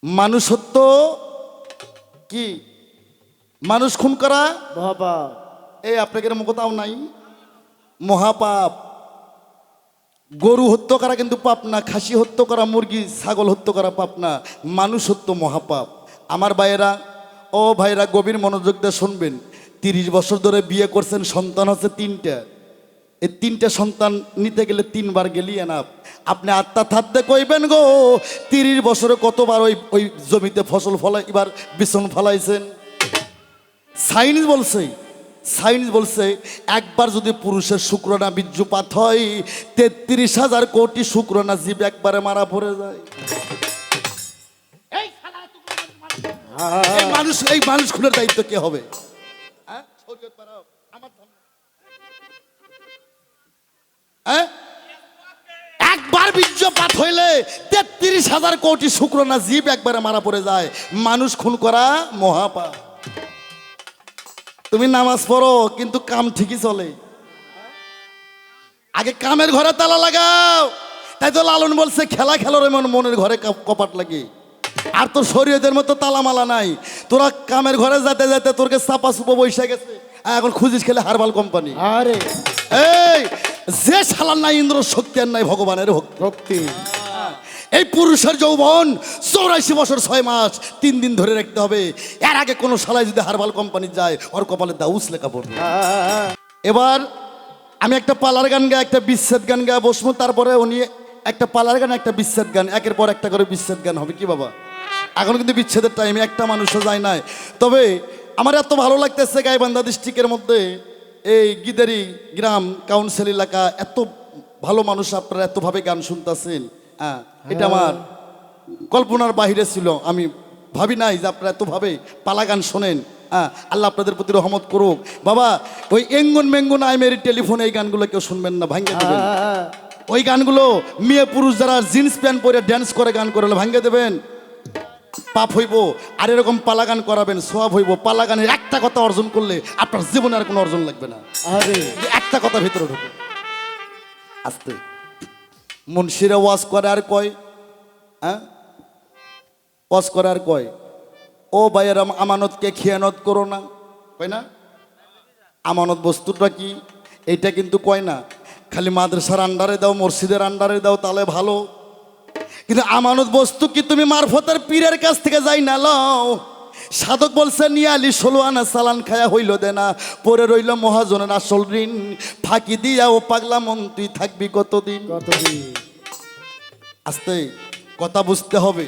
মানুষত্ব কি? মানুষ খুন করা মহাপাপ। এই আপনাদের মুখতাও নাই, মহাপাপ। গরু হত্যা করা কিন্তু পাপ না, খাসি হত্যা করা, মুরগি ছাগল হত্যা করা পাপ না, মানুষ হত্যা মহাপাপ। আমার ভাইয়েরা, ও ভাইরা গভীর মনোযোগ দিয়ে শুনবেন। 30 বছর ধরে বিয়ে করছেন, সন্তান হচ্ছে 3টা। এই 3টা সন্তান নিতে গেলে 3বার গেলি এনাফ। আপনি আত্মা থাকতে কইবেন গো 30 বছরে কতবার ওই জমিতে ফসল ফলাই, এবার বিছন ফলাইছেন। সায়েন্স বলছে একবার যদি পুরুষের শুক্রাণু বীর্যপাত হয় 33,000 কোটি শুক্রাণু জীব একবারে মারা পড়ে যায়। এই মানুষ খুনের দায়িত্ব কে হবে? একবার বীর্যপাত হইলে 33,000 কোটি শুক্রাণু জীব একবারে মারা পড়ে যায়। মানুষ খুন করা মহাপাপ। তুমি নামাজ পড়ো কিন্তু কাম ঠিকই চলে। আগে কামের ঘরে তালা লাগাও। তাই তো লালন বলছে খেলা খেলোর এমন মনের ঘরে কপাট লাগে। আর তোর শরীয়তের মতো তালামালা নাই। তোরা কামের ঘরে যেতে যেতে তোরকে চাপা চুপো বসে গেছে, এখন খুঁজিস খেলে হারবাল কোম্পানি। আরে এই যে শালার নাই ইন্দ্র শক্তি আর নাই ভগবানের ভক্তি। এই পুরুষের যৌবন 84 বছর 6 মাস 3 দিন ধরে রাখতে হবে। এর আগে কোনো শালায় যদি হারবাল কোম্পানি যায় ওর কপালে দাউস লেখা পড়বে। এবার আমি একটা পালার গান গায়ে একটা বিচ্ছেদ গান গায়ে বসবো, তারপরে উনি একটা পালার গান একটা বিচ্ছেদ গান, একের পর একটা করে বিচ্ছেদ গান হবে। কি বাবা, এখন কিন্তু বিচ্ছেদের টাইমে একটা মানুষও যায় নাই। তবে আমার এত ভালো লাগতেছে গাইবান্ধা ডিস্ট্রিক্টের মধ্যে এই গিদারি গ্রাম কাউন্সিল এলাকা, এত ভালো মানুষ, আপনারা এতভাবে গান শুনতেছেন। হ্যাঁ, এটা আমার কল্পনার বাহিরে ছিল। আমি ভাবি নাই যে আপনারা এতভাবে পালা গান শোনেন। হ্যাঁ, আল্লাহ আপনাদের প্রতি রহমত করুক। বাবা ওই এঙ্গুন মেঙ্গুন আইমের টেলিফোনে এই গানগুলো কেউ শুনবেন না, ভাঙ্গে দেবেন। ওই গানগুলো মেয়ে পুরুষ যারা জিন্স প্যান্ট পরে ড্যান্স করে গান করে ভাঙ্গে দেবেন, পাপ হইব। আর এরকম পালা গান করাবেন, সোয়াব হইব। পালা গানের একটা কথা অর্জন করলে আপনার জীবনে আর কোনো অর্জন লাগবে না। আরে একটা কথা ভিতরে ঢুকে আস্তে মুন্সিরা ওয়াজ করে আর কয়, হ্যাঁ ওয়াজ করে আর কয়, ও ভাইয়ের আমানতকে খেয়ানত করো না, কয় না? আমানত বস্তুটা কি এইটা কিন্তু কয় না। খালি মাদ্রাসার আন্ডারে দাও, মসজিদের আন্ডারে দাও, তাহলে ভালো। কিন্তু আমানত বস্তু কি তুমি মারফতের পীরের কাছ থেকে যাই না লও। সাধক বলছে নিয়ালি 16 আনা চালান খায়া হইল দেনা, পরে রইল মহাজনের আসল ঋণ, ফাঁকি দিয়া ও পাগলা মন তুই থাকবি কতদিন। আস্তে কথা বুঝতে হবে।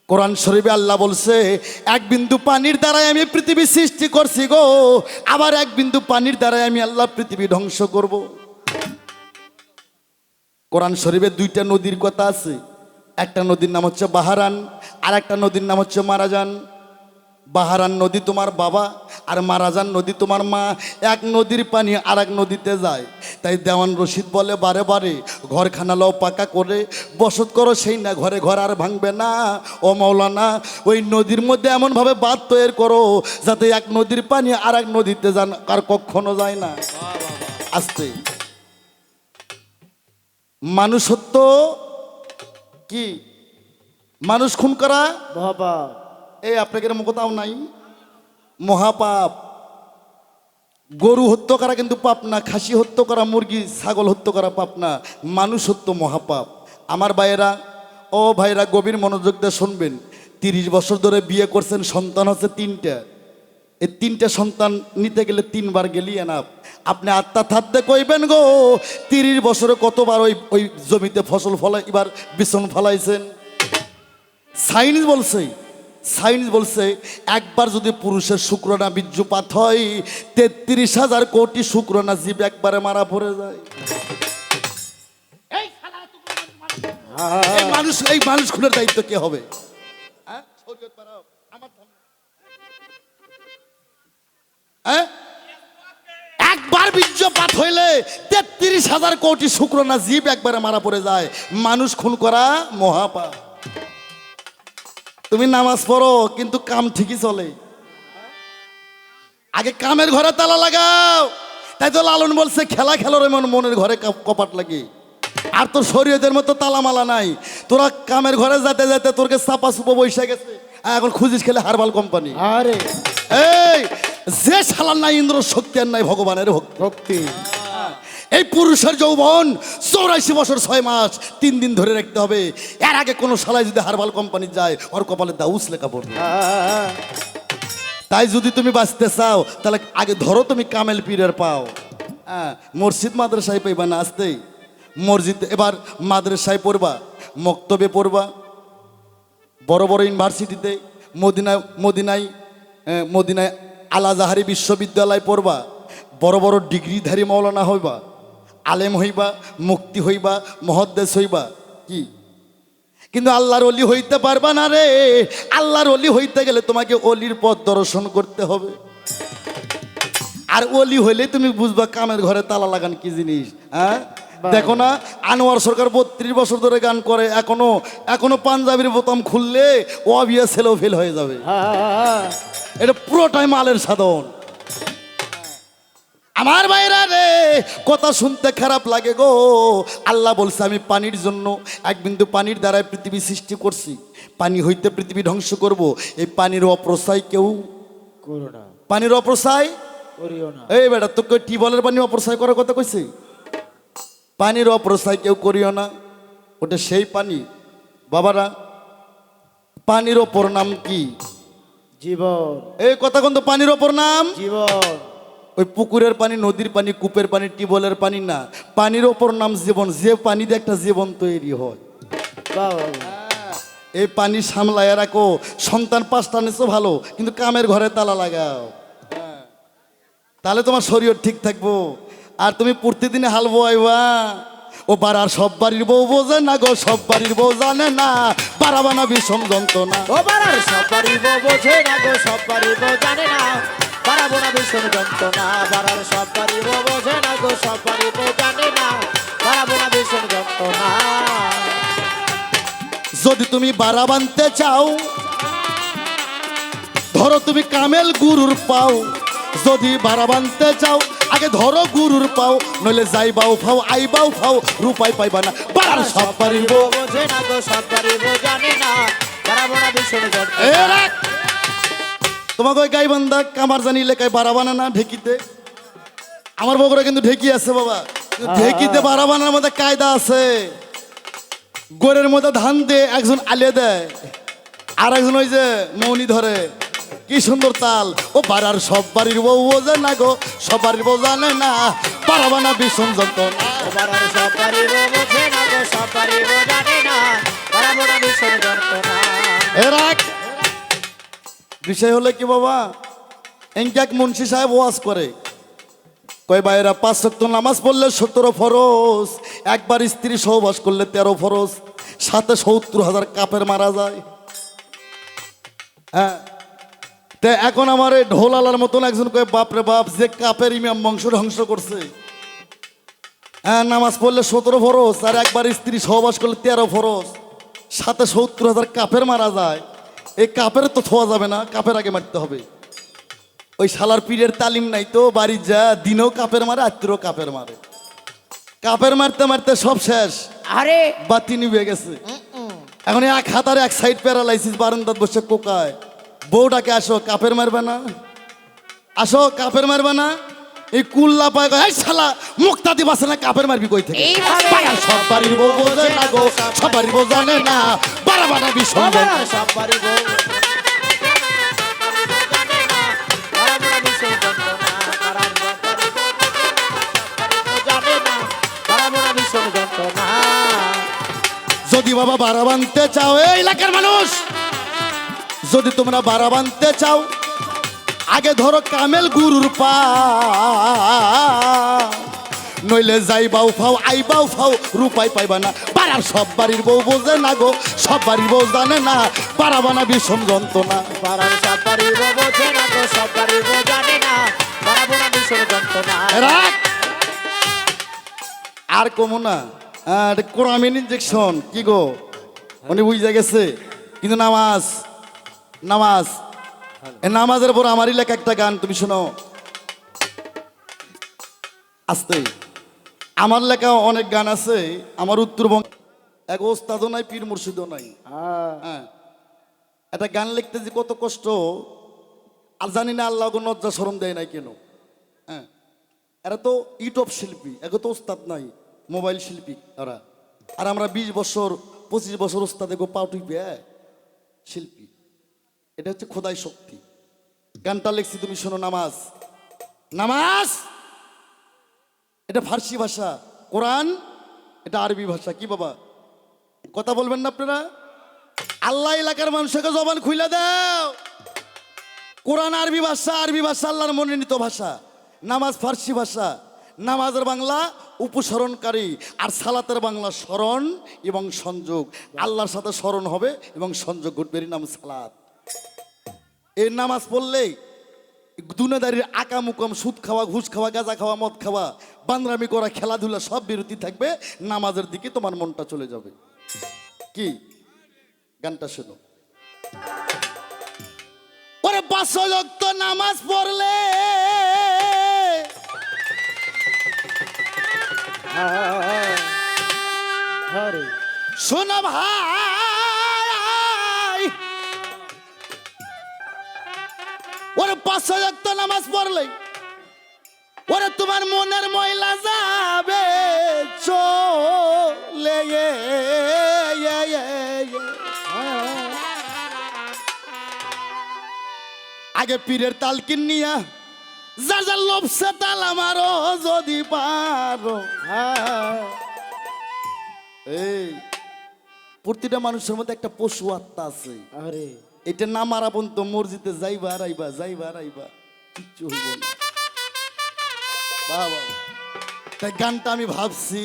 কোরআন শরীফে আল্লাহ বলছে এক বিন্দু পানির দ্বারাই আমি পৃথিবী সৃষ্টি করছি গো, আবার এক বিন্দু পানির দ্বারাই আমি আল্লাহ পৃথিবী ধ্বংস করব। কোরআন শরীফে 2টা নদীর কথা আছে। একটা নদীর নাম হচ্ছে বাহারান, আর একটা নদীর নাম হচ্ছে মারাজান। বাহারান নদী তোমার বাবা, আর মারাজান নদী তোমার মা। এক নদীর পানি আর এক নদীতে যায়। তাই দেওয়ান রশিদ বলে বারে বারে, ঘরখানা লও পাকা করে, বসত করো সেই না ঘরে ঘর আর ভাঙবে না। ও মাওলানা, ওই নদীর মধ্যে এমনভাবে বাঁধ তৈরি করো যাতে এক নদীর পানি আর এক নদীতে যান আর কখনো যায় না। আস্তে মানুষত্ব কি? মানুষ খুন করা মহাপাপ। এই আপনাদের মুখতাও নাই, মহাপাপ। গরু হত্যা করা কিন্তু পাপ না, খাসি হত্যা করা, মুরগি ছাগল হত্যা করা পাপ না, মানুষ হত্যা মহাপাপ। আমার ভাইয়েরা, ও ভাইরা গভীর মনোযোগ দিয়ে শুনবেন। 30 বছর ধরে বিয়ে করছেন, সন্তান হচ্ছে 3টা। এই 3টা সন্তান নিতে গেলে 3বার গেলি এনাফ। আপনি আত্মা থাকতে কইবেন গো 30 বছরে কতবার ওই জমিতে ফসল ফলাই, এবার বিছন ফলাইছেন। সায়েন্স বলছে একবার যদি পুরুষের শুক্রাণু বীর্যপাত হয় 33,000 কোটি শুক্রাণু জীব একবারে মারা পড়ে যায়। এই মানুষ খুনের দায়িত্ব কে হবে? একবার বীর্যপাত হইলে 33,000 কোটি শুক্রাণু জীব একবারে মারা পড়ে যায়। মানুষ খুন করা মহাপাপ। তুমি নামাজ পড়ো কিন্তু কাম ঠিকই চলে। আগে কামের ঘরে তালা লাগাও। তাই তো লালন বলছে খেলা খেলোর এমন মনের ঘরে কপাট লাগে। আর তোর শরীয়তের মতো তালামালা নাই। তোরা কামের ঘরে যেতে যেতে তোরকে চাপা চুপো বৈশা গেছে, আর এখন খুঁজিস খেলে হারবাল কোম্পানি। আরে এই যে শালার নাই ইন্দ্র শক্তি আর নাই ভগবানের ভক্তি। ভক্তি এই পুরুষের যৌবন 84 বছর 6 মাস 3 দিন ধরে রাখতে হবে। এর আগে কোনো শালায় যদি হারবাল কোম্পানি যায় ওর কপালে দাউস লেখা পড়বে। তাই যদি তুমি বাঁচতে চাও তাহলে আগে ধরো তুমি কামেল পীরের পাও। হ্যাঁ, মসজিদ মাদ্রাসায় পাইবা না আসতেই। মসজিদ এবার মাদ্রাসায় পড়বা, মক্তবে পড়বা, বড় বড় ইউনিভার্সিটিতে মদিনায় আল আজহারি বিশ্ববিদ্যালয় পড়বা, বড় বড় ডিগ্রিধারী মৌলানা হইবা, আলেম হইবা, মুক্তি হইবা, মুহাদ্দিস হইবা। কি কিন্তু আল্লাহর অলি হইতে পারবা না রে। আল্লাহর অলি হইতে গেলে তোমাকে অলির পথ দর্শন করতে হবে। আর অলি হইলে তুমি বুঝবা কামের ঘরে তালা লাগান কি জিনিস। হ্যাঁ, দেখো না আনোয়ার সরকার 32 বছর ধরে গান করে, এখনো পাঞ্জাবির বোতাম খুললে ও অবিয়া ছেলেও ফেল হয়ে যাবে। এটা পুরোটাই মালের সাধন। আমার ভাইরা রে, কথা শুনতে খারাপ লাগে গো। আল্লাহ বলছে আমি পানির জন্য এক বিন্দু পানির দ্বারাই পৃথিবী সৃষ্টি করছি, পানি হইতে পৃথিবী ধ্বংস করব। এই পানির অপ্রসায় কেউ করো না, পানির অপ্রসায় করিও না। এই বেটা তোকে টিউবওয়েলের পানি অপ্রসায় করার কথা কইছে? পানির অপ্রসায় কেউ করিও না, ওটা সেই পানি। বাবারা, পানির অপর নাম কি? জীবন। এই কথা কিন্তু পানির অপর নাম জীবন। ওই পুকুরের পানি, নদীর পানি, কূপের পানি, টিউবওয়েলের পানি না, পানির ওপর নাম জীবন। যে পানি দিয়ে একটা জীবন তৈরি হয়। এই পানি সামলায় রাখো। সন্তান 5টা নিছো ভালো, কিন্তু কামের ঘরে তালা লাগাও, তাহলে তোমার শরীর ঠিক থাকবো। আর তুমি প্রতিদিনে হাল বোয়াইবা, ও পাড়ার সব বাড়ির বউ বোঝে না গো, সব বাড়ির বউ জানে না, পারাবা না বিষম যন্ত্রণা। ও পাড়ার সব বাড়ির বউ বোঝে না গো, সব বাড়ির বউ জানে না, পারাবো না ভীষণ যন্ত্রণা। পাড়ার সব বাড়ির বউ বোঝে না গো, সব বাড়ির বউ জানে না, পারাবো না ভীষণ যন্ত্রণা। যদি তুমি বাড়া বানতে চাও, ধরো তুমি কামেল গুরুর পাও। যদি বাড়া বানতে চাও আগে ধরো গুরুর পাও, নইলে যাইবাও ফাও আইবাও ফাও, রূপাই পাইবা না। বাড়ার সব বাড়ির বউ বোঝে না গো, সব বাড়ির বউ জানে না, পারাবো না ভীষণ যন্ত্রণা। তোমাকে ওই গাইবান্ধা কামার জানি এলাকায় বাড়া বানা না ঢেকিতে। আমার বগুড়া কিন্তু ঢেকি আছে বাবা, ঢেকিতে বাড়া বানানোর মধ্যে কায়দা আছে। গোড়ের মধ্যে ধান দিয়ে একজন আলিয়ে দেয়, আর একজন ওই যে মৌনি ধরে, কি সুন্দর তাল। ও পাড়ার সব বাড়ির বউ বোঝে না গো, সব বাড়ির বউ জানে না, পারাবা না বিষম যন্ত্রণা। ও পাড়ার সব বাড়ির বউ বোঝে না গো, সব বাড়ির বউ জানে না, পারাবো না ভীষণ যন্ত্রণা। এরাক বিষয় হলে কি বাবা, এক মুন্সি সাহেব ওয়াজ করে, কয় ভাইরা 5 ওয়াক্ত নামাজ পড়লে 17 ফরজ, একবার স্ত্রী সহবাস করলে 13 ফরজ, সাথে 70,000 কাপের মারা যায়। হ্যাঁ, তে এখন আমার এই ঢোলালার মতন একজন কয় বাপরে বাপ, যে কাপের ইমাম বংশ ধ্বংস করছে। হ্যাঁ, নামাজ পড়লে 17 ফরজ, আর একবার স্ত্রী সহবাস করলে 13 ফরজ, সাথে 70,000 কাপের মারা যায়। এই কাপের তো থোয়া যাবে না, কাপের আগে মারতে হবে। ওই শালার পীরের তালিম নাই তো, বাড়ি যা দিনেও কাপের মারে, রাত্রেও কাপের মারে। কাপের মারতে মারতে সব শেষ, আরে বাতি নিভে গেছে। এখন এক হাতার এক সাইড প্যারালাইসিস, বারান্দাত বসে কোকায়। বউটাকে আসো কাপের মারবে না, আসো কাপের মারবে না। এই কুল্লা পায় এই শালা মুক্তা দিবাসে না, কাপের মারবি কই থেকে? পাড়ার সব বাড়ির বউ বোঝে না গো, সব বাড়ির বউ জানে না, বাড়া বাড়া বিষম যন্ত্রণা। সব বাড়ির বউ জানে না, পারাবো না ভীষণ যন্ত্রণা। পাড়ার সব বাড়ির বউ জানে না, পারাবো না ভীষণ যন্ত্রণা। যদি বাবা বাড়া বানতে চাও, এই এলাকার মানুষ, যদি তোমরা বাড়া বানতে চাও আগে ধরো কামেল গুরুর পা, নইলে যাইবাও ফাও আইবাও ফাও, রূপাই পাইবা না। পাড়ার সব বাড়ির বউ বোঝে না গো, সব বাড়ির বউ জানে না, পারাবা না বিষম যন্ত্রণা। পাড়ার সব বাড়ির বউ বোঝে না গো, সব বাড়ির বউ জানে না, পারাবো না ভীষণ যন্ত্রণা। রাখ আর কমো না। কোরআমিন ইনজেকশন কি গো, উনি বুঝে গেছে। কিন্তু নামাজ নামাজ নামাজের পর আমারই লেখা একটা গান তুমি শোনো আস্তে। আমার লেখা অনেক গান আছে, আমার উত্তরবঙ্গ এক ওস্তাদও নাই, পীর মুর্শিদও নাই। হ্যাঁ, একটা গান লিখতে যে কত কষ্ট, আর জানি না আল্লাহ লজ্জা শরম দেয় নাই কেন। হ্যাঁ, এরা তো ইউটিউব শিল্পী, একে তো ওস্তাদ নাই, মোবাইল শিল্পী ওরা। আর আমরা 20 বছর 25 বছর ওস্তাদ এগো পাও টিপে শিল্পী। এটা হচ্ছে খোদাই শক্তি। গানটা লিখছি তুমি শোনো, নামাজ। নামাজ এটা ফার্সি ভাষা, কোরআন এটা আরবি ভাষা। কি বাবা কথা বলবেন না আপনারা? আল্লাহ এলাকার মানুষকে জবান খুলে দাও। কোরআন আরবি ভাষা, আরবি ভাষা আল্লাহর মনোনীত ভাষা। নামাজ ফার্সি ভাষা। নামাজের বাংলা উপসরণকারী, আর সালাতের বাংলা স্মরণ এবং সংযোগ। আল্লাহর সাথে স্মরণ হবে এবং সংযোগ ঘটবে, এর নাম সালাত। এই নামাজ পড়লেই দুনিয়াদারির আকামুকাম, সুদ খাওয়া, ঘুষ খাওয়া, গাঁজা খাওয়া, মদ খাওয়া, বান্দরামি করা, খেলাধুলা সব বিরতি থাকবে। নামাজের দিকে তোমার মনটা চলে যাবে। কি গানটা শোনো। ওরে 5 ওয়াক্ত নামাজ পড়লে হরে শোনো ভাই, ওরে 5 ওয়াক্ত নামাজ পড়লে ওরে তোমার মনের ময়লা যাবে চলে। আগে পীরের তালকিন নিয়া যার যার লোভসে তাল আমারও যদি পারো। এই প্রতিটা মানুষের মধ্যে একটা পশু আত্মা আছে। আরে এটা না মারা পর্যন্ত মসজিদে যাইবা আর আইবা, যাইবা আর আইবা, কিচ্ছু হইব না। বাবা, তাই গানটা আমি ভাবছি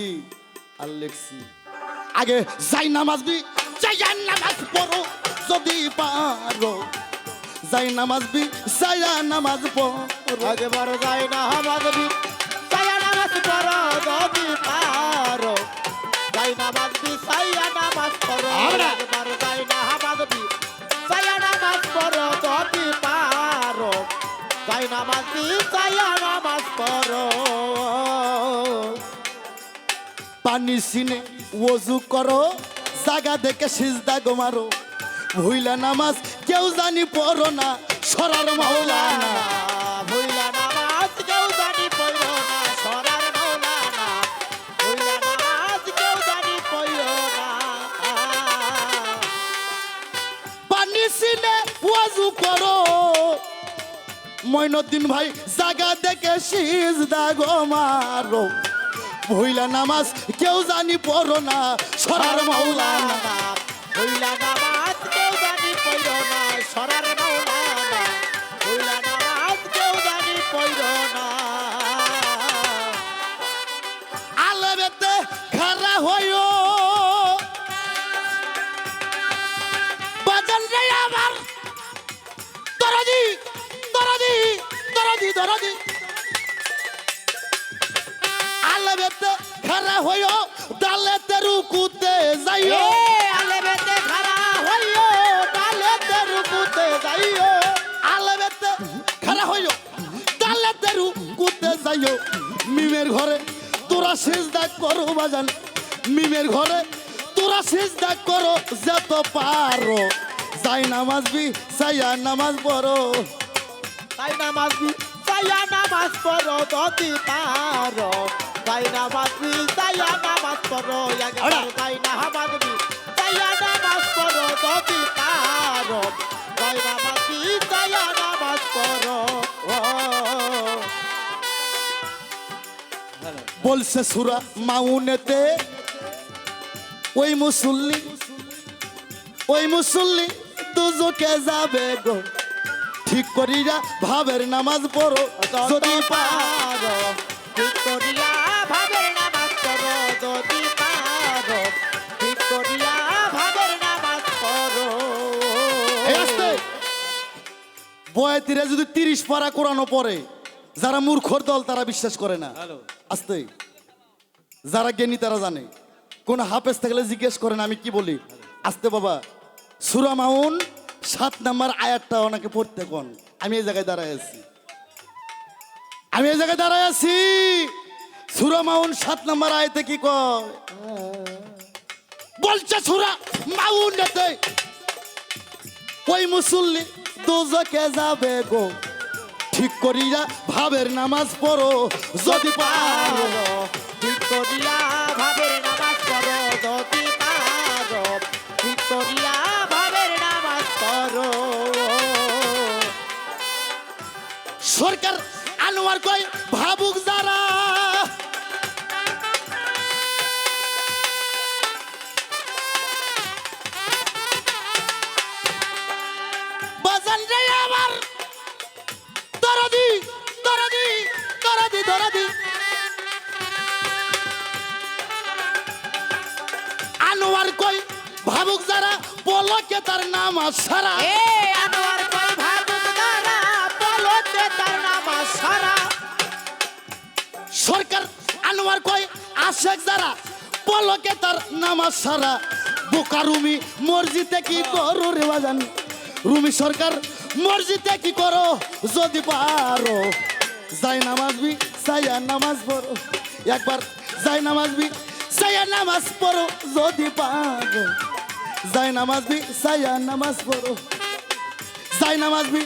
আর লিখছি। আগে যাই নামাজ বি, যাই নামাজ পড়ো যদি পারো। যাই নামাজ বি, যাই নামাজ পড়ো। আগে বার যাই না হামাদবি, সায়া নামাজ পড়ো যদি পারো। যাই নামাজ বি, সায়া নামাজ পড়ো। আগে বার যাই না হামাদবি, সায়া নামাজ পড়ো যদি পারো। যাই নামাজ বি, সায়া নামাজ পড়ো। পানি সিনে ওযু করো, জাগা দেখে সিজদা গো মারো। ভুইলা নামাজ কেউ জানি পড়ো না, সরার মাওলানা। ভুইলা নামাজ কেউ জানি পড়ো না, সরার মাওলানা। ভুইলা নামাজ কেউ জানি পড়ো না। পানি সিনে ওযু করো, মঈনুদ্দিন ভাই জাগা দেখে সিজদা গো মারো। ভুইলা নামাজ কেউ জানি পড়ো না, সরার মাওলানা। ভুইলা নামাজ কেউ জানি পড়ো না, সরার মাওলানা। ভুইলা নামাজ কেউ জানি পড়ো না। আলবেতে খারা হইও বাজান রে আমার দরদি দরদি দরদি দরদি। আলবেতে খারা হইও, ডালেতে রুকুতে যাইও। আলেবেতে খারা হইও, ডালেতে রুকুতে যাইও। আলবেতে খারা হইও, ডালেতে রুকুতে যাইও। মিমের ঘরে তোরা সিজদা করো বাজান, মিমের ঘরে তোরা সিজদা করো যত পারো। যাই নামাজ বি, সাইয়া নামাজ পড়ো। তাই নামাজ বি, সায়া নামাজ পড়ো যদি পারো। তাই নামাজ বি, সায়া নামাজ পড়ো। একবার তাই নামাজ বি, সায়া নামাজ পড়ো যদি পারো। তাই নামাজ বি, সায়া নামাজ পড়ো। বলছে সুরা মাউনেতে, ওই মুসল্লি দুজকে যাবে গো। ঠিক করিয়া ভাবের নামাজ পড়ো যদি পারো। ঠিক করিয়া ভাবের নামাজ পড়ো যদি পারো। ঠিক করিয়া ভাবের নামাজ পড়ো। এই আস্তে বয়াতিরা যদি 30 পারা কোরআনও পড়ে, যারা মূর্খর দল তারা বিশ্বাস করে না। আস্তে যারা জ্ঞানী তারা জানে। কোন হাফেজ থাকলে জিজ্ঞেস করেন আমি কি বলি। আস্তে বাবা, সূরা মাউন 7 নম্বর আয়াতটা ওনাকে পড়তে কোন। আমি এই জায়গায় দাঁড়ায় আছি, সূরা মাউন 7 নম্বর আয়াতে কি কয়? বলছে সূরা মাউনেতে ওই মুসল্লি দোজকে যাবে গো, ঠিক করিয়া ভাবের নামাজ পড়ো যদি পারো। ঠিক করিয়া ভাবের নামাজ পড়ো যদি পারো, ঠিক করিয়া ভাবের নামাজ পড়ো। সরকার আনোয়ার কয় ভাবুক যারা, বাজান রে আমার দরদি দরদি দরদি দরদি, আনোয়ার কয় ভাবুক যারা পলকে তার নাম সারা। এ আনোয়ার কই ভাবুক যারা বলতে তার নামাজ সারা। সরকার আনোয়ার কয় আশেক যারা পলকে তার নামাজ সারা। বোকা রুমি মসজিদে কি করো রে বাজান, রুমি সরকার মসজিদে কি করো যদি পারো। যাই নামাজবি সাইয়া নামাজ পড়ো, একবার যাই নামাজবি সাইয়া নামাজ পড়ো যদি পারো। যাই নামাজবি সাইয়া নামাজ পড়ো, যাই নামাজবি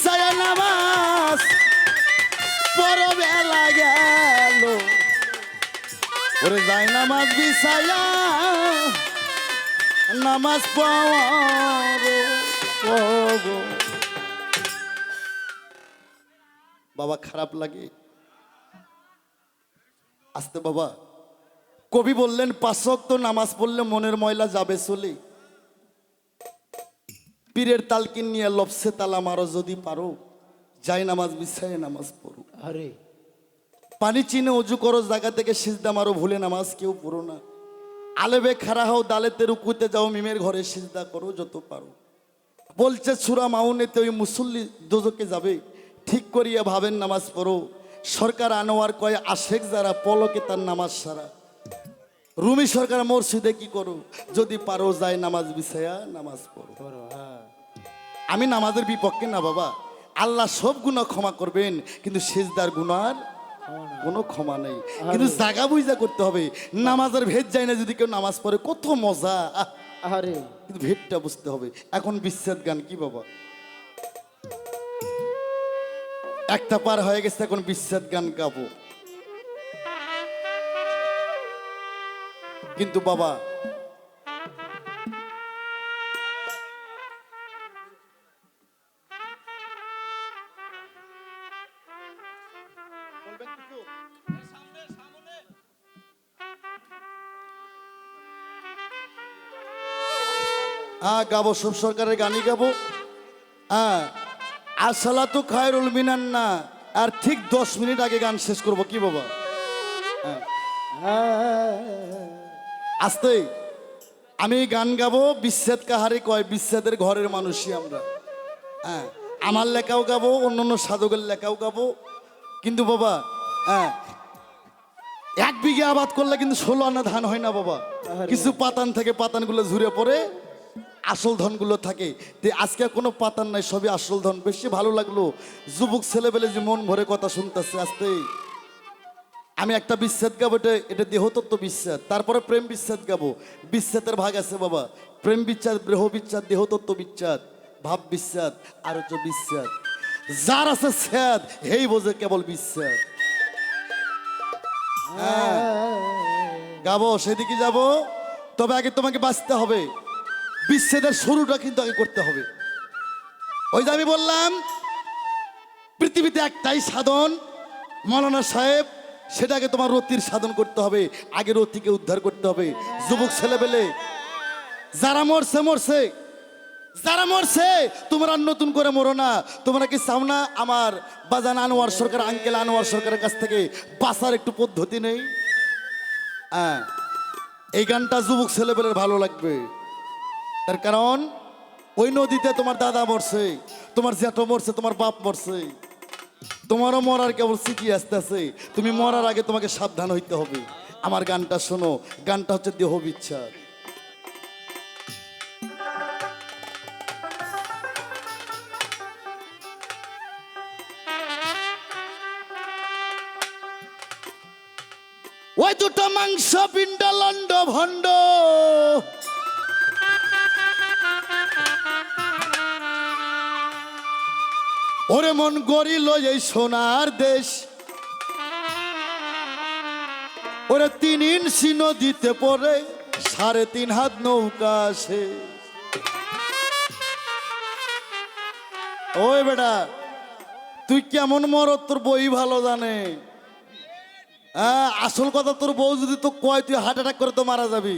সাইয়া নামাজ পড়ো বেলা গেল। ওরে যাই নামাজ বিছায়া নামাজ পড়ো। বাবা খারাপ লাগে আস্তে বাবা। কবি বললেন 5 ওয়াক্ত নামাজ পড়লে মনের ময়লা যাবে চলে। পীরের তালকিন নিয়ে লপসে তালা মারো যদি পারো, যাই নামাজ বিছায় নামাজ পড়ো। আরে পানি চিনে অজু করো, জায়গা থেকে সিজদা মারো, ভুলে নামাজ কেউ পড়ো না। আলেবে খাড়া হও, দালেতে রুকুতে যাও, মিমের ঘরে সিজদা করো যত পারো। বলছে সূরা মাউনেতে ওই মুসল্লি দোজকে যাবে, ঠিক করিয়া ভাবেন নামাজ পড়ো। সরকার আনোয়ার কয় আশেক যারা পলকে তার নামাজ সারা। রুমি সরকার মসজিদে কি করো যদি পারো, যায় নামাজ বিছায়া নামাজ পড়ো। আমি নামাজের বিপক্ষে না বাবা, আল্লাহ সব গুনাহ ক্ষমা করবেন, কিন্তু সিজদার গুনার কোনো ক্ষমা নেই। কিন্তু জাগা বুঝা করতে হবে। নামাজের ভেদ যায় না যদি কেউ নামাজ পড়ে, কত মজা। আরে কিন্তু ভেদটা বুঝতে হবে। এখন বিচ্ছেদ গান কি বাবা, একটা পার হয়ে গেছে, এখন বিচ্ছেদ গান গাবো। কিন্তু বাবা গাবো, সব সরকারের গানই গাবো। আসসালাতু খায়রুল মিনান না, আর ঠিক 10 মিনিট আগে গান শেষ করব কি বাবা? আস্তে আমি গান গাবো। বিচ্ছেদ কাহারে কয়, বিচ্ছেদের ঘরের মানুষই আমরা। আমার লেখাও গাবো, অন্য অন্য সাধকের লেখাও গাবো। কিন্তু বাবা 1 বিঘা আবাদ করলে কিন্তু 16 আনা ধান হয় না বাবা। কিছু পাতান থেকে পাতানগুলো ঝুরে পড়ে, আসল ধনগুলো থাকে। তো আজকে কোনো পাতান নাই, সবই আসল ধন। বেশি ভালো লাগলো যুবক ছেলেবেলে যে মন ভরে কথা শুনতেছে। আস্তে আমি একটা বিচ্ছেদ গাবো, এটা দেহতত্ত্ব বিচ্ছেদ। তারপরে প্রেম বিচ্ছেদ গাবো। বিচ্ছেদের ভাগ আছে বাবা, প্রেম বিচ্ছেদ, দেহ বিচ্ছেদ, দেহতত্ত্ব বিচ্ছেদ, ভাব বিচ্ছেদ, আর হচ্ছে বিচ্ছেদ। যার আছে ছেদ হেই বোঝে কেবল বিচ্ছেদ। গাবো, সেদিকে যাব। তবে আগে তোমাকে বাঁচতে হবে। বিচ্ছেদের শুরুটা কিন্তু আগে করতে হবে। ওই যে আমি বললাম পৃথিবীতে একটাই সাধন মৌলানা সাহেব, সেটাকে তোমার রতির সাধন করতে হবে। আগে রতিকে উদ্ধার করতে হবে। যুবক ছেলেবেলে যারা মরছে মরছে, যারা মরছে তোমরা নতুন করে মরো না। তোমরা কি চাও না আমার বাজান আনোয়ার সরকার, আঙ্কেল আনোয়ার সরকারের কাছ থেকে বাঁচার একটু পদ্ধতি নেই? এই গানটা যুবক ছেলেবেলের ভালো লাগবে। তার কারণ ওই নদীতে তোমার দাদা মরছে, তোমার জ্যাঠো মরছে, তোমার বাপ মরছে, তোমারও মরার কেবল চিঠি আসতেছে। তুমি মরার আগে তোমাকে সাবধান হইতে হবে। আমার গানটা শোনো, গানটা হচ্ছে দেহ বিচ্ছেদ। দুটো মাংস পিণ্ড লন্ড ভণ্ড ওরে মন গড়িল এই সোনার দেশ ওরে 3 ইঞ্চি নদীতে পড়ে 3.5 হাত নৌকা আসে। ওই বেটা তুই কেমন মরদ তোর বই ভালো জানে। আসল কথা তোর বউ যদি তো কয় তুই হার্ট অ্যাটাক করে তো মারা যাবি,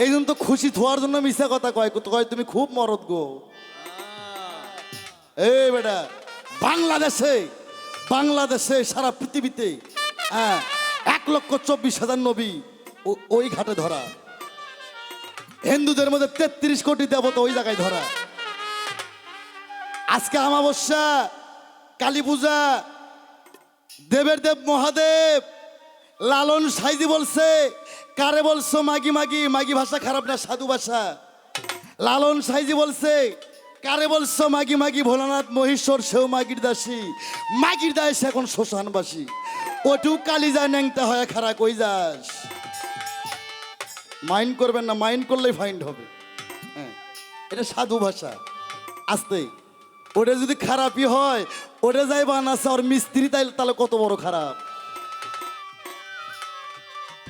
এই জন্য তো খুশি থোয়ার জন্য মিশা কথা কয় কয় তুমি খুব মরদ গো। এই বেটা বাংলাদেশে সারা পৃথিবীতে 1,24,000 নবী ওই ঘাটে ধরা, হিন্দুদের মধ্যে 33 কোটি দেবতা ওই জায়গায় ধরা। আজকে অমাবস্যা, কালী পূজা, দেবের দেব মহাদেব লালন সাইজি বলছে কারে বলছো মাগি মাগি, মাগি ভাষা খারাপ না সাধু ভাষা। লালন সাইজি বলছে কারে বলছো মাগি মাগি, ভোলানাথ মহেশ্বর সেও মাগির দাসী, মাগির দাস এখন শ্মশানবাসী। ওটু কালি যায় ন্যাংটা হয় খারা কই যাস। মাইন্ড করবেন না, মাইন্ড করলেই ফাইন্ড হবে। হ্যাঁ এটা সাধু ভাষা। আস্তে ওটা যদি খারাপই হয় ওটা যাই বানাচ্ছে আর মিস্ত্রি তাহলে কত বড় খারাপ।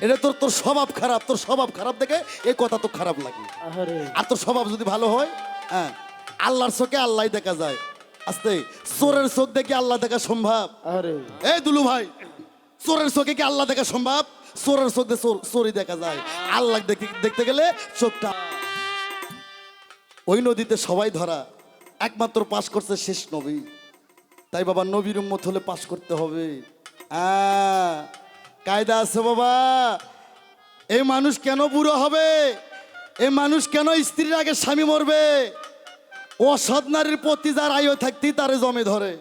এটা তোর স্বভাব খারাপ, তোর স্বভাব খারাপ দেখে এই কথা তো খারাপ লাগে। আর তোর স্বভাব যদি ভালো হয়, হ্যাঁ আল্লাহর চোখে আল্লাহ দেখা যায়। আস্তে চোরের চোখ দেখে আল্লাহ দেখা সম্ভব? এই দুলু ভাই, চোরের চোখে কি আল্লাহ দেখা সম্ভব? চোরের চোখ দিয়ে চোরই দেখা যায়, আল্লাহ দেখতে গেলে চোখটা। ওই নদীতে সবাই ধরা, একমাত্র পাস করছে শেষ নবী। তাই বাবা নবীর উম্মত হলে পাস করতে হবে। কায়দা আছে বাবা। এই মানুষ কেন বুড়ো হবে, এই মানুষ কেন স্ত্রীর আগে স্বামী মরবে? অসৎ নারীর প্রতি যার আয়ু থাকতেই তারে জমে ধরে।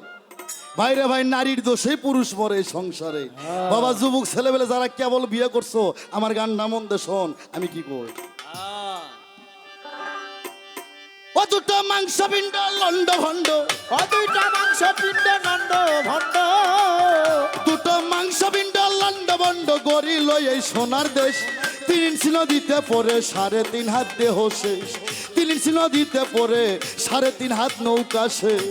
ভাইরে ভাই, নারীর দোষে পুরুষ মরে সংসারে। বাবা যুবক ছেলেবেলে যারা কেবল বিয়ে করছো, আমার গান নামন দে শোন আমি কি কই। ও দুটো মাংস পিণ্ড লন্ড ভণ্ড, ও দুইটা মাংস পিণ্ড নন্দ ভণ্ড, দুটো মাংস পিণ্ড লন্ড ভণ্ড গড়িল এই সোনার দেশ। 3 ইঞ্চি নদীতে পড়ে 3.5 হাত দেহ শেষ, 3 ইঞ্চি নদীতে পড়ে 3.5 হাত নৌকা শেষ।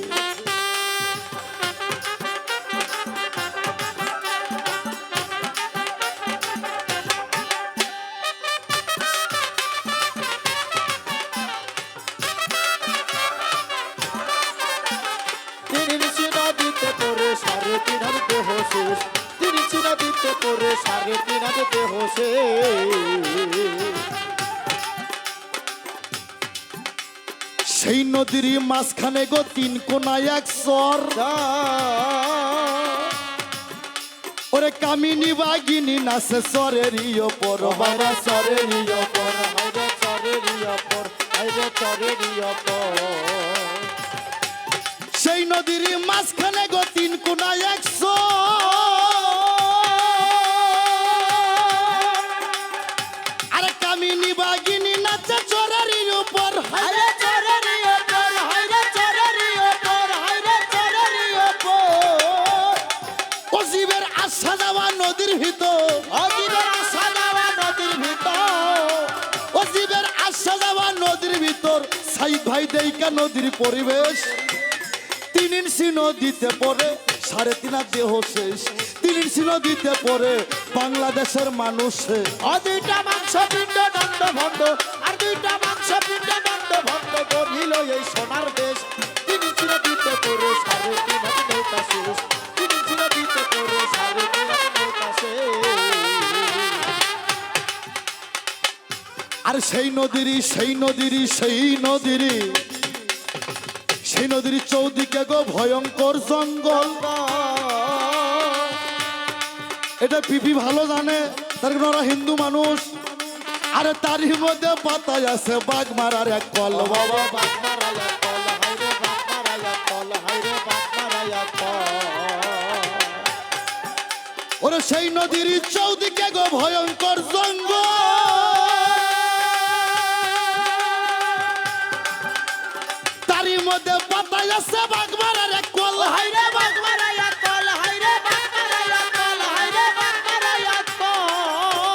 সেই নদীর মাঝখানে গো 3 কোনায় এক চর, ওরে কামিনী বাগিনী নাচে চরেরই ওপর। বাবা চরেরই ওপর, হাইরে চরেরই ওপর, হাইরে চরেরই ওপর। সেই নদীর মাঝখানে গো 3 কোনায় এক চর, আরে কামিনী বাগিনী নাচে চরেরই ওপর। হাইরে অজীবের আশা যাওয়া নদীর ভিতর, অজীবের আশা যাওয়া নদীর ভিতর, অজীবের আশা যাওয়া নদীর ভিতর। সাইদ ভাই দেইকা নদীর পরিবেশ, 3 ইঞ্চি নদীতে পড়ে 3.5 হাত দেহ শেষ, 3 ইঞ্চি নদীতে পড়ে বাংলাদেশের মানুষ। দুইটা মাংস পিণ্ড নন্দ ভণ্ড, আর দুইটা মাংস পিণ্ড নন্দ ভণ্ড গড়িল এই সোনার দেশ। 3 ইঞ্চি নদীতে পড়ে 3.5 হাত নৌকা শেষ, 3 ইঞ্চি নদীতে পড়ে 3.5 হাত নৌকা শেষ। আর সেই নদীর চৌদিকে গো ভয়ঙ্কর জঙ্গল। এটা পিপি ভালো জানে, তার ওরা হিন্দু মানুষ। আরে তারই মধ্যে পাতায় আছে বাঘ মারার এক কল। বাবা বাঘ মারায়া কল, হাইরে বাঘ মারায়া কল, হাইরে বাঘ মারায়া কল। ওরে সেই নদীর চৌদিকে গো ভয়ঙ্কর জঙ্গল, তারই মধ্যে পাতায় আছে বাঘ মারার এক কল। হাইরে বাঘ মারায়া কল, হাইরে বাঘ মারায়া কল, হাইরে বাঘ মারায়া কল।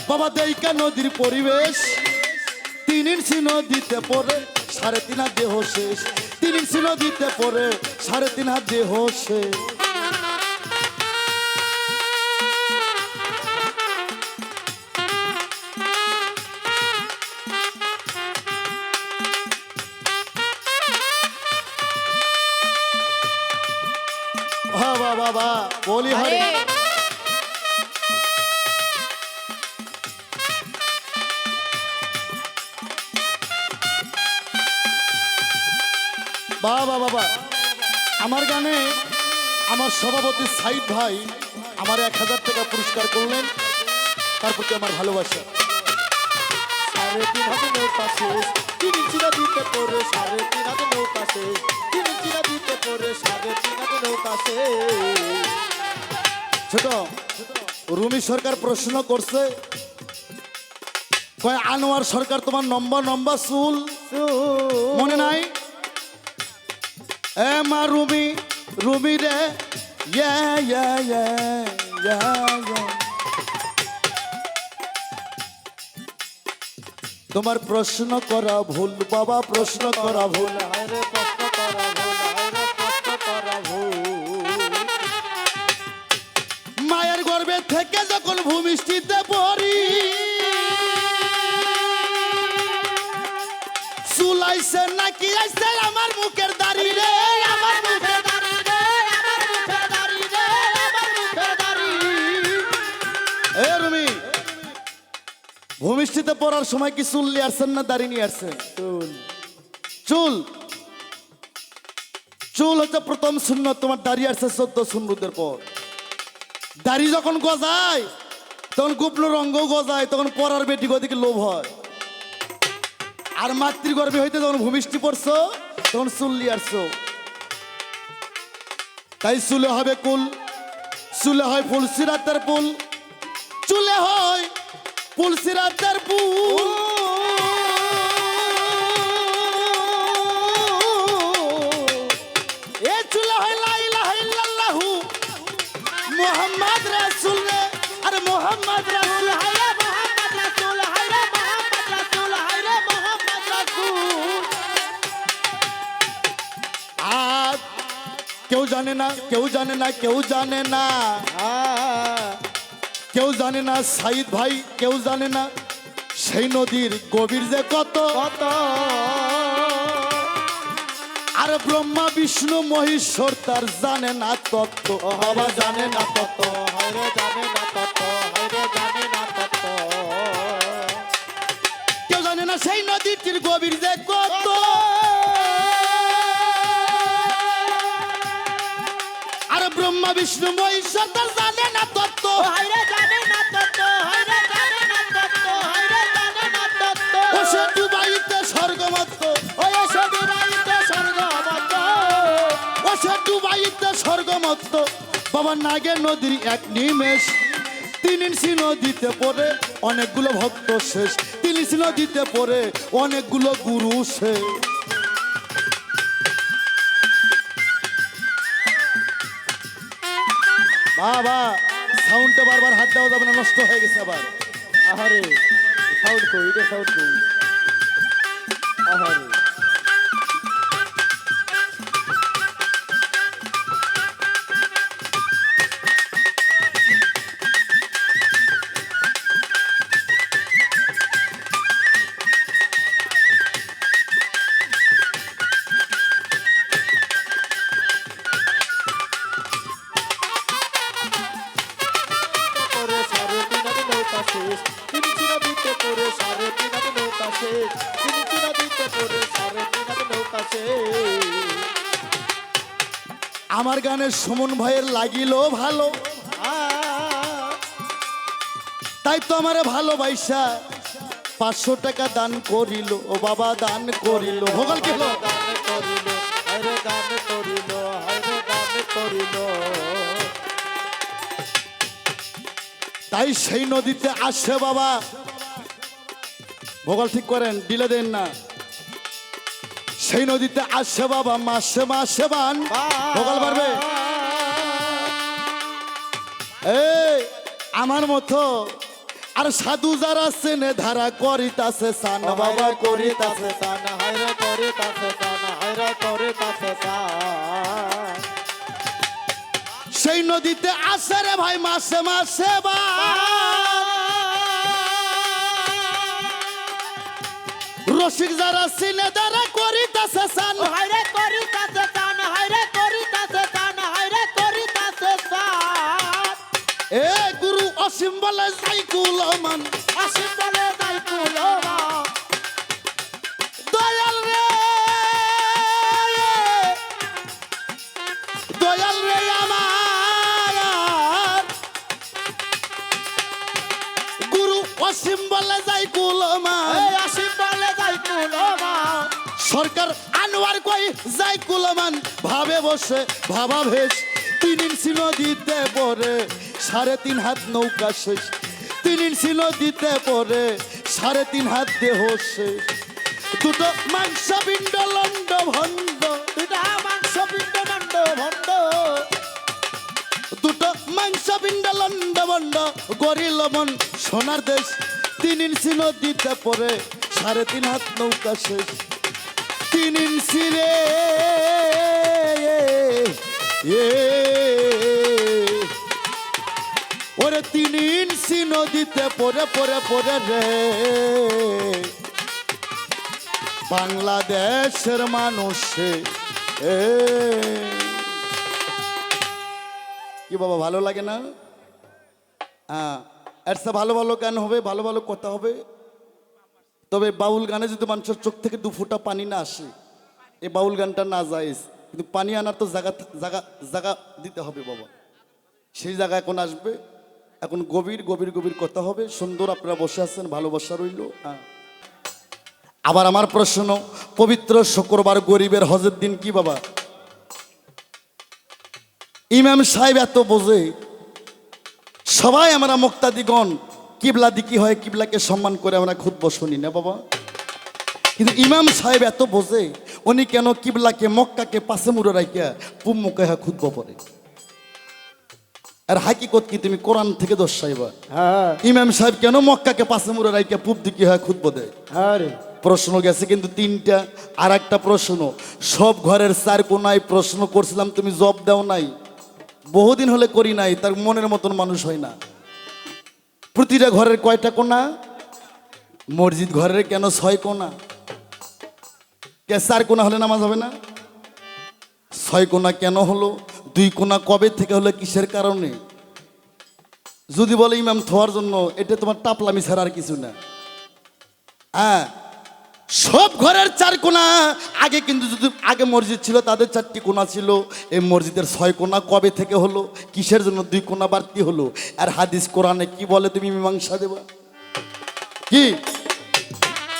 বাবা দেইকা নদীর পরিবেশ 3 ইঞ্চি নদীতে পড়ে 3.5 হাত দেহ শেষ 3 ইঞ্চি নদীতে পড়ে 3.5 হাত দেহ শেষ বাবা বাবা বলি হরে বাবা বাবা আমার গানে আমার সভাপতি সাইদ ভাই আমার 1000 টাকা পুরস্কার করলেন তার প্রতি আমার ভালোবাসা 3.5 হাতে নৌকা শেষ 3 ইঞ্চি নদীতে পড়ে 3.5 হাতে নৌকা শেষ 3 ইঞ্চি নদীতে পড়ে 3.5 হাতে নৌকা শেষ ছোট রুমি সরকার প্রশ্ন করছে কয় আনোয়ার সরকার তোমার নম্বর নম্বর চুল মনে নাই এ মা রুমি রুমি রে ইয়া ইয়া ইয়া ইয়া ইয়া। তোমার প্রশ্ন করা ভুল বাবা প্রশ্ন করা ভুল হায়রে কষ্ট করা ভুল হায়রে কষ্ট করা ভুল মায়ের গর্ভে থেকে যখন ভূমিষ্ঠিতে পড়ি চুলাইছে নাকি আইছে আমার মুখের দাড়ি রে আমার মুখের দাড়ি রে আমার মুখের দাড়ি রে আমার মুখের দাড়ি এ রুমি ভূমিষ্ঠিতে পড়ার সময় কি চুল নিয়ে আসছেন না দাড়ি নিয়ে আসছেন চুল চুল হচ্ছে প্রথম সুন্নত তোমার দাড়ি আসছে 14 সুন্নতের পর দাড়ি যখন গজায় তখন গুপ্ন রঙ্গও গজায় তখন পরার বেটি গদিকে লোভ হয় আর মাতৃগর্ভে হইতে যখন ভূমিষ্ঠি পড়ছো তখন চুল নিয়ে আসছো তাই চুলে হবে কুল চুলে হয় ফুলসিরাতের পুল চুলে হয় ফুলসিরাতের পুল এ চুলে হয় লা ইলাহা ইল্লাল্লাহু মুহাম্মদ রাসূল রে আরে মুহাম্মদ রাসূল হায় মুহাম্মদ রাসূল হায় রে মুহাম্মদ রাসূল হায় রে মুহাম্মদ রাসূল আর কেউ জানে না কেউ জানে না কেউ জানে না কেউ জানে না সাইদ ভাই কেউ জানে না সেই নদীর গভীর যে কত কত আর ব্রহ্মা বিষ্ণু মহেশ্বর তার জানে না তত্ত্ব বাবা জানে না তত্ত্ব হায়রে জানে না তত হায়রে জানে না তত কেউ জানে না সেই নদীটির গভীর যে কত আর ব্রহ্মা বিষ্ণু মহেশ্বর তার জানে না তত্ত্ব হায়রে জানে না তত হায়রে জানে না তত হায়রে জানে না তত ও সে ডুবাইতে স্বর্গমত্ত ওই সবিরাইতে স্বর্গমত ও সে ডুবাইতে স্বর্গমত্ত বাবা নাগের নদীর এক নিমেষ 3 ইঞ্চি নদীতে পড়ে অনেকগুলো ভক্ত শেষ 3 ইঞ্চি নদীতে পড়ে অনেকগুলো গুরু শেষ বাবা সাউন্ডটা বারবার হাত দেওয়া যাবে না নষ্ট হয়ে গেছে আবার আহারে সাউন্ড কই এটা সাউন্ড কই আহারে পরে 3.5 হাতে নৌকা শেষ 3 ইঞ্চি নদীতে পড়ে 3.5 হাতে নৌকা শেষ 3 ইঞ্চি নদীতে পড়ে 3.5 হাতে নৌকা শেষ আমার গানের সুমন ভাইয়ের লাগিল ভালো তাই তো আমার ভালোবাসা 500 টাকা দান করিল ও বাবা দান করিল ভোগাল কে হলো? দান করিল হায়রে দান করিল হায়রে দান করিল তাই সেই নদীতে আসে বাবা ভোগাল ঠিক করেন দিলে দেন না সেই নদীতে আসে বাবা মাসে মাসে বান ভোগাল পারবে এই আমার মতো আর সাধু যারা সেনে ধারা করিতাছে সান বাবা করিতাছে সান হায়রে করিতাছে সান হায়রে করিতাছে সান সেই নদীতে আসে রে ভাই মাসে মাসে বা রসিক যারা সিনে ধারা করিতাছে সান হায়রে করিতাছে সান হায়রে করিতাছে সান হায়রে করিতাছে সান এ গুরু অসীম বলে যাই কুলমান আসিম বলে যাই কুলমা দয়াল রে দয়াল রে আমার গুরু অসীম বলে যাই কুলমান এই আসিম বলে যাই কুলমা সরকার আনোয়ার কই যাই কুলমান ভাবে বসে ভাবা ভেস 3 ইঞ্চি নদীতে পড়ে 3.5 হাত নৌকা শেষ 3 ইঞ্চি নদীতে পড়ে 3.5 হাত দেহ শেষ দুটো মাংস পিণ্ড লন্ড ভণ্ড দুটা মাংস পিণ্ড মণ্ড ভণ্ড দুটো মাংস পিণ্ড লন্ড ভণ্ড গরিল মন সোনার দেশ 3 ইঞ্চি নদীতে পড়ে 3.5 হাত নৌকা শেষ 3 ইঞ্চি রে ওরে 3 ইঞ্চি নদীতে পড়ে পড়ে পড়ে রে বাংলাদেশের মানুষে কি বাবা ভালো লাগে না? হ্যাঁ এর সে ভালো ভালো গান হবে, ভালো ভালো কথা হবে। তবে বাউল গানে যদি মানুষের চোখ থেকে 2 ফোঁটা পানি না আসে এই বাউল গানটা না যায়, কিন্তু পানি আনার তো জায়গা জায়গা জায়গা দিতে হবে বাবা। সেই জায়গা এখন আসবে, এখন গভীর গভীর গভীর কথা হবে। সুন্দর আপনারা বসে আছেন, ভালোবাসা রইল। হ্যাঁ আবার আমার প্রশ্ন, পবিত্র শুক্রবার গরিবের হজের দিন কি বাবা? ইমাম সাহেব এত বোঝে, সবাই আমরা মুক্তাদিগণ কিবলা দিকি হয়, কিবলাকে সম্মান করে আমরা খুতবা শুনি না বাবা, কিন্তু ইমাম সাহেব এত বোঝে, উনি কেন কিবলাকে মক্কাকে পাশে মুড়ে রাখিয়া পুম মুখে খুতবা পড়ে? আর হাকিকত কি তুমি কোরআন থেকে দর্শাইবা? হ্যাঁ ইমাম সাহেব কেন মক্কাকে পাশে মুড়ে রাখিয়া পুব দিকে হয় খুতবা দেয়? হ্যাঁ রে প্রশ্ন গেছে কিন্তু 3টা। আর একটা প্রশ্ন, সব ঘরের 4 কোনায় প্রশ্ন করছিলাম, তুমি জব দাও নাই। বহুদিন হলে করি নাই, তার মনের মতন মানুষ হয় না। প্রতিটা ঘরের কয়টা কোনা? মসজিদ ঘরের কেন 6 কোনা? কে 4 কোনা হলে নামাজ হবে না? 6 কোনা কেন হলো? 2 কোনা কবে থেকে হলো, কিসের কারণে? যদি বলে ইমাম থোয়ার জন্য, এটা তোমার টাপলামি ছাড়া আর কিছু না। হ্যাঁ সব ঘরের 4 কোনা আগে, কিন্তু যদি আগে মসজিদ ছিল তাদের 4টি কোনা ছিল, এই মসজিদের 6 কোনা কবে থেকে হলো, কিসের জন্য 2 কোনা বাড়তি হলো? আর হাদিস কোরআনে কি বলে তুমি মীমাংসা দেবা? কি